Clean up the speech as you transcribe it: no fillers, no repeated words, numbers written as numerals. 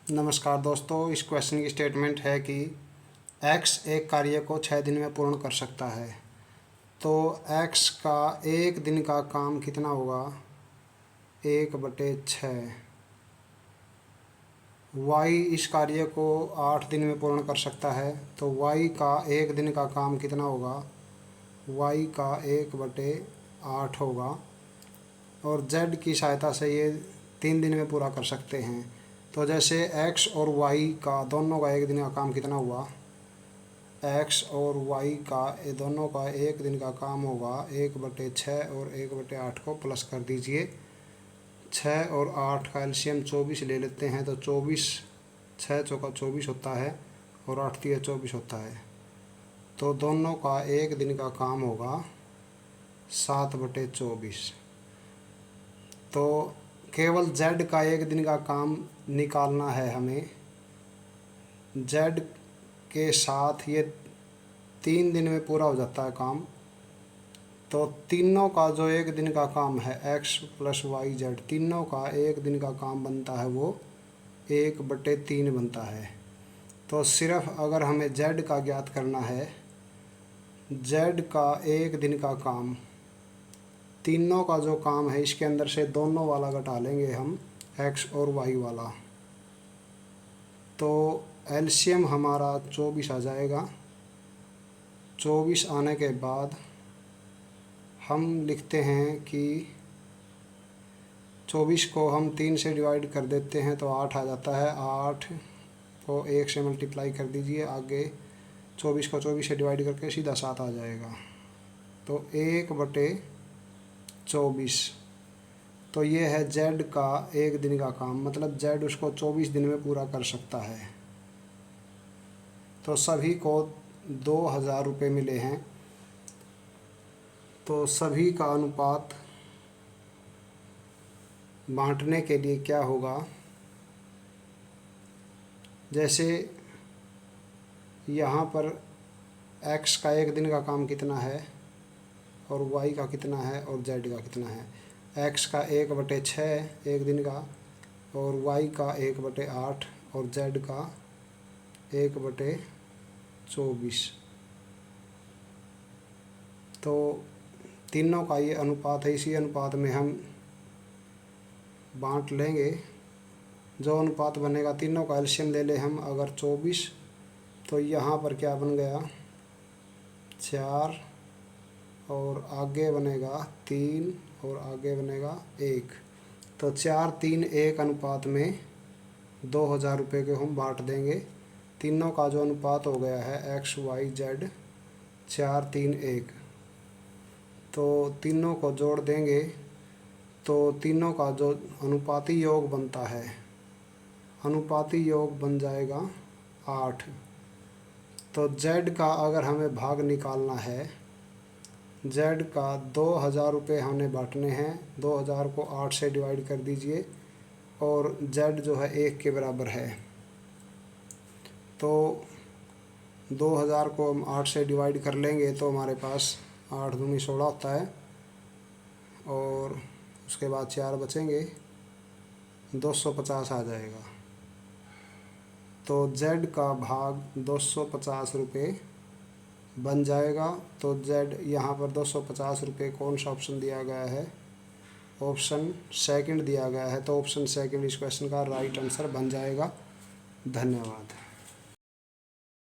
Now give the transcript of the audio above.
नमस्कार दोस्तों, इस क्वेश्चन की स्टेटमेंट है कि x एक कार्य को 6 दिन में पूर्ण कर सकता है। तो x का एक दिन का काम कितना होगा? 1/6। y इस कार्य को 8 दिन में पूर्ण कर सकता है, तो y का एक दिन का काम कितना होगा? y का 1/8 होगा। और z की सहायता से ये 3 दिन में पूरा कर सकते हैं। तो जैसे x और y का दोनों का एक दिन का काम कितना हुआ? x और y का ये दोनों का एक दिन का काम होगा 1/6 और 1/8 को प्लस कर दीजिए। 6 और 8 का एलसीएम 24 ले लेते हैं, तो 24, 6 चौका 24 होता है और 8 तिया 24 होता है। तो दोनों का एक दिन का काम होगा 7/24। तो केवल z का एक दिन का काम निकालना है हमें। z के साथ ये 3 दिन में पूरा हो जाता है काम। तो तीनों का जो एक दिन का काम है x + y z, तीनों का एक दिन का काम बनता है वो 1/3 बनता है। तो सिर्फ अगर हमें z का ज्ञात करना है, z का एक दिन का काम, तीनों का जो काम है इसके अंदर से दोनों वाला घटा लेंगे हम, x और y वाला। तो एलसीएम हमारा 24 आ जाएगा। 24 आने के बाद हम लिखते हैं कि 24 को हम 3 से डिवाइड कर देते हैं तो 8 आ जाता है। 8 को 1 से मल्टीप्लाई कर दीजिए, आगे 24 को 24 से डिवाइड करके सीधा 7 आ जाएगा। तो 1/24। तो ये है z का एक दिन का काम, मतलब z उसको 24 दिन में पूरा कर सकता है। तो सभी को 2000 रुपये मिले हैं। तो सभी का अनुपात बांटने के लिए क्या होगा? जैसे यहाँ पर x का एक दिन का काम कितना है और y का कितना है और z का कितना है। x का 1/6 एक दिन का, और y का 1/8 और z का 1/24। तो तीनों का ये अनुपात है, इसी अनुपात में हम बांट लेंगे। जो अनुपात बनेगा, तीनों का एलसीएम ले लें हम अगर 24, तो यहाँ पर क्या बन गया? 4 और आगे बनेगा 3 और आगे बनेगा 1। तो 4, 3, 1 अनुपात में 2000 रुपये को हम बांट देंगे। तीनों का जो अनुपात हो गया है x y z 4, 3, 1। तो तीनों को जोड़ देंगे तो तीनों का जो अनुपाती योग बनता है, अनुपाती योग बन जाएगा 8। तो z का अगर हमें भाग निकालना है, z का 2000 रुपये हमने बांटने हैं। 2000 को 8 से डिवाइड कर दीजिए और z जो है 1 के बराबर है। तो 2000 को हम 8 से डिवाइड कर लेंगे तो हमारे पास 8 दूनी 16 होता है, और उसके बाद 4 बचेंगे, 250 आ जाएगा। तो z का भाग 250 रुपये बन जाएगा। तो z यहाँ पर 250 रुपये कौन सा ऑप्शन दिया गया है? ऑप्शन सेकंड दिया गया है। तो ऑप्शन सेकंड इस क्वेश्चन का राइट आंसर बन जाएगा। धन्यवाद।